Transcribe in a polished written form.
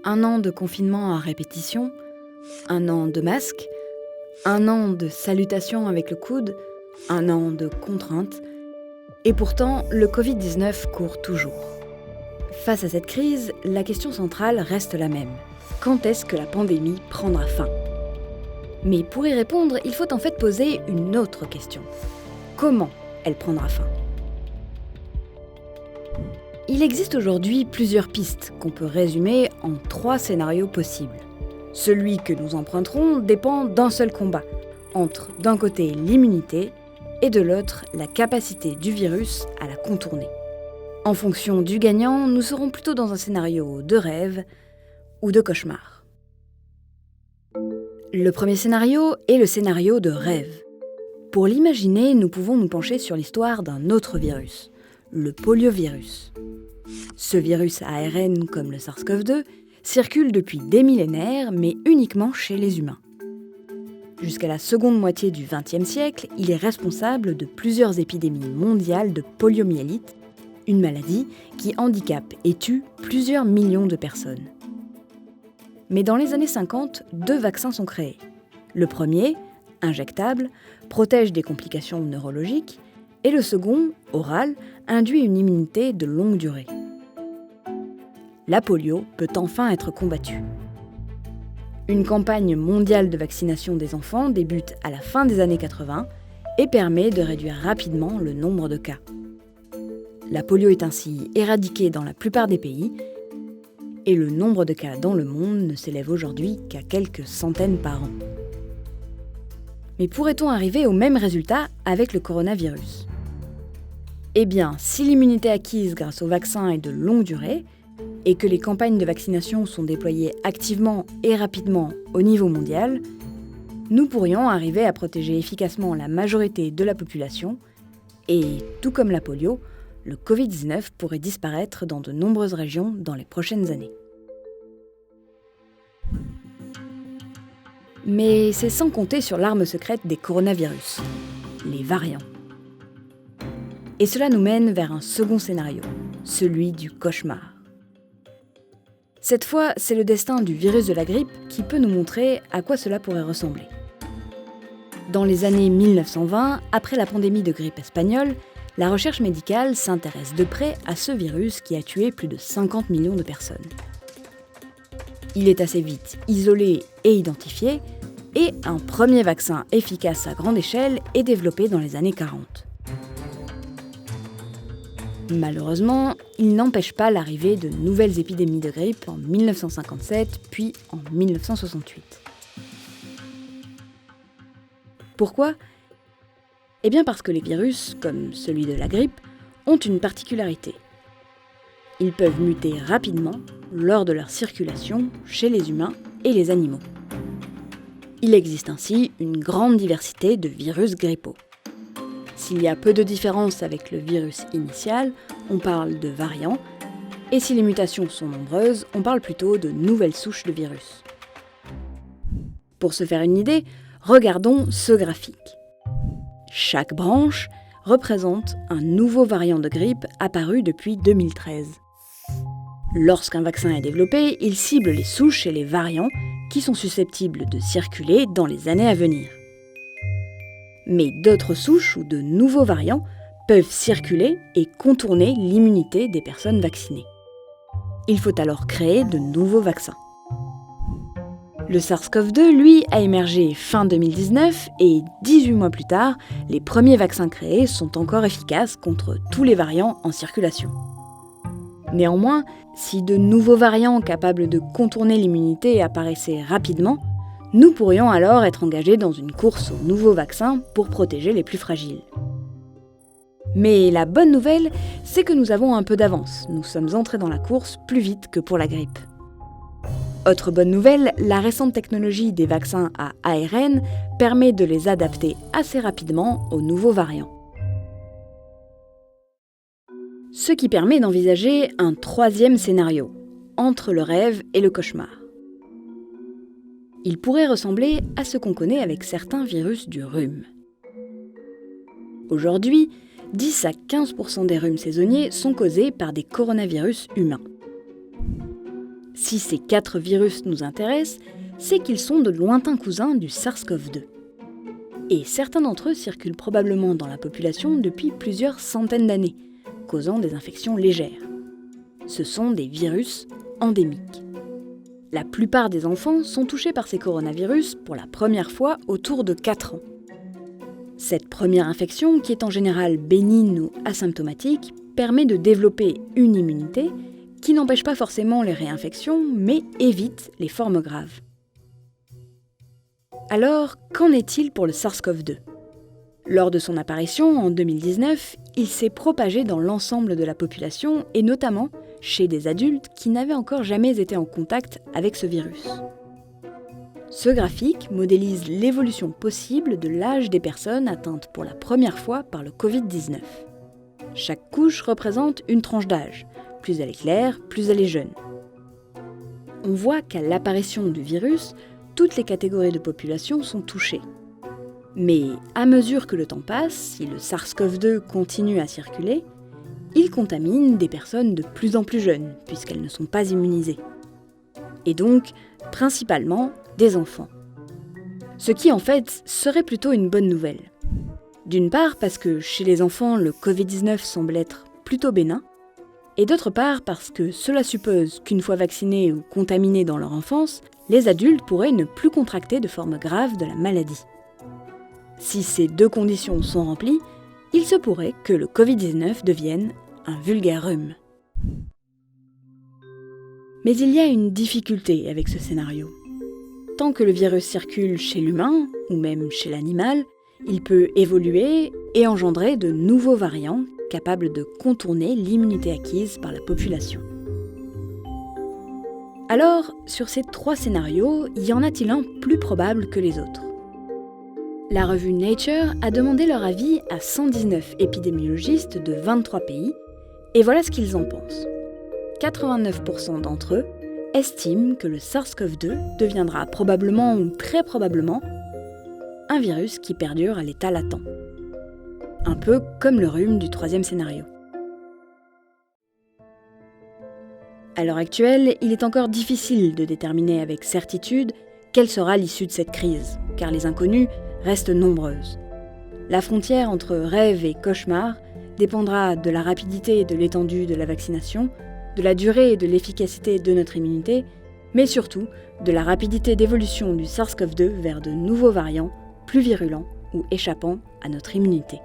1 an de confinement à répétition, 1 an de masque, 1 an de salutations avec le coude, 1 an de contraintes. Et pourtant, le Covid-19 court toujours. Face à cette crise, la question centrale reste la même. Quand est-ce que la pandémie prendra fin ? Mais pour y répondre, il faut en fait poser une autre question. Comment elle prendra fin ? Il existe aujourd'hui plusieurs pistes qu'on peut résumer en 3 scénarios possibles. Celui que nous emprunterons dépend d'un seul combat, entre d'un côté l'immunité et de l'autre la capacité du virus à la contourner. En fonction du gagnant, nous serons plutôt dans un scénario de rêve ou de cauchemar. Le premier scénario est le scénario de rêve. Pour l'imaginer, nous pouvons nous pencher sur l'histoire d'un autre virus, le poliovirus. Ce virus à ARN comme le SARS-CoV-2 circule depuis des millénaires, mais uniquement chez les humains. Jusqu'à la seconde moitié du XXe siècle, il est responsable de plusieurs épidémies mondiales de poliomyélite, une maladie qui handicape et tue plusieurs millions de personnes. Mais dans les années 50, 2 vaccins sont créés. Le premier, injectable, protège des complications neurologiques, et le second, oral, induit une immunité de longue durée. La polio peut enfin être combattue. Une campagne mondiale de vaccination des enfants débute à la fin des années 80 et permet de réduire rapidement le nombre de cas. La polio est ainsi éradiquée dans la plupart des pays et le nombre de cas dans le monde ne s'élève aujourd'hui qu'à quelques centaines par an. Mais pourrait-on arriver au même résultat avec le coronavirus ? Eh bien, si l'immunité acquise grâce au vaccin est de longue durée, et que les campagnes de vaccination sont déployées activement et rapidement au niveau mondial, nous pourrions arriver à protéger efficacement la majorité de la population, et, tout comme la polio, le Covid-19 pourrait disparaître dans de nombreuses régions dans les prochaines années. Mais c'est sans compter sur l'arme secrète des coronavirus, les variants. Et cela nous mène vers un second scénario, celui du cauchemar. Cette fois, c'est le destin du virus de la grippe qui peut nous montrer à quoi cela pourrait ressembler. Dans les années 1920, après la pandémie de grippe espagnole, la recherche médicale s'intéresse de près à ce virus qui a tué plus de 50 millions de personnes. Il est assez vite isolé et identifié, et un premier vaccin efficace à grande échelle est développé dans les années 40. Malheureusement, il n'empêche pas l'arrivée de nouvelles épidémies de grippe en 1957 puis en 1968. Pourquoi ? Eh bien parce que les virus, comme celui de la grippe, ont une particularité. Ils peuvent muter rapidement lors de leur circulation chez les humains et les animaux. Il existe ainsi une grande diversité de virus grippaux. S'il y a peu de différence avec le virus initial, on parle de variants, et si les mutations sont nombreuses, on parle plutôt de nouvelles souches de virus. Pour se faire une idée, regardons ce graphique. Chaque branche représente un nouveau variant de grippe apparu depuis 2013. Lorsqu'un vaccin est développé, il cible les souches et les variants qui sont susceptibles de circuler dans les années à venir. Mais d'autres souches ou de nouveaux variants peuvent circuler et contourner l'immunité des personnes vaccinées. Il faut alors créer de nouveaux vaccins. Le SARS-CoV-2, lui, a émergé fin 2019 et 18 mois plus tard, les premiers vaccins créés sont encore efficaces contre tous les variants en circulation. Néanmoins, si de nouveaux variants capables de contourner l'immunité apparaissaient rapidement, nous pourrions alors être engagés dans une course aux nouveaux vaccins pour protéger les plus fragiles. Mais la bonne nouvelle, c'est que nous avons un peu d'avance. Nous sommes entrés dans la course plus vite que pour la grippe. Autre bonne nouvelle, la récente technologie des vaccins à ARN permet de les adapter assez rapidement aux nouveaux variants. Ce qui permet d'envisager un troisième scénario, entre le rêve et le cauchemar. Il pourrait ressembler à ce qu'on connaît avec certains virus du rhume. Aujourd'hui, 10 à 15% des rhumes saisonniers sont causés par des coronavirus humains. Si ces 4 virus nous intéressent, c'est qu'ils sont de lointains cousins du SARS-CoV-2. Et certains d'entre eux circulent probablement dans la population depuis plusieurs centaines d'années, causant des infections légères. Ce sont des virus endémiques. La plupart des enfants sont touchés par ces coronavirus pour la première fois autour de 4 ans. Cette première infection, qui est en général bénigne ou asymptomatique, permet de développer une immunité qui n'empêche pas forcément les réinfections, mais évite les formes graves. Alors, qu'en est-il pour le SARS-CoV-2 ? Lors de son apparition en 2019, il s'est propagé dans l'ensemble de la population et notamment chez des adultes qui n'avaient encore jamais été en contact avec ce virus. Ce graphique modélise l'évolution possible de l'âge des personnes atteintes pour la première fois par le Covid-19. Chaque couche représente une tranche d'âge. Plus elle est claire, plus elle est jeune. On voit qu'à l'apparition du virus, toutes les catégories de population sont touchées. Mais à mesure que le temps passe, si le SARS-CoV-2 continue à circuler, il contamine des personnes de plus en plus jeunes, puisqu'elles ne sont pas immunisées. Et donc, principalement, des enfants. Ce qui, en fait, serait plutôt une bonne nouvelle. D'une part, parce que chez les enfants, le Covid-19 semble être plutôt bénin, et d'autre part, parce que cela suppose qu'une fois vaccinés ou contaminés dans leur enfance, les adultes pourraient ne plus contracter de forme grave de la maladie. Si ces deux conditions sont remplies, il se pourrait que le Covid-19 devienne un vulgaire rhume. Mais il y a une difficulté avec ce scénario. Tant que le virus circule chez l'humain, ou même chez l'animal, il peut évoluer et engendrer de nouveaux variants capables de contourner l'immunité acquise par la population. Alors, sur ces 3 scénarios, y en a-t-il un plus probable que les autres ? La revue Nature a demandé leur avis à 119 épidémiologistes de 23 pays, et voilà ce qu'ils en pensent. 89% d'entre eux estiment que le SARS-CoV-2 deviendra probablement ou très probablement un virus qui perdure à l'état latent. Un peu comme le rhume du 3e scénario. À l'heure actuelle, il est encore difficile de déterminer avec certitude quelle sera l'issue de cette crise, car les inconnues restent nombreuses. La frontière entre rêve et cauchemar dépendra de la rapidité et de l'étendue de la vaccination, de la durée et de l'efficacité de notre immunité, mais surtout de la rapidité d'évolution du SARS-CoV-2 vers de nouveaux variants plus virulents ou échappant à notre immunité.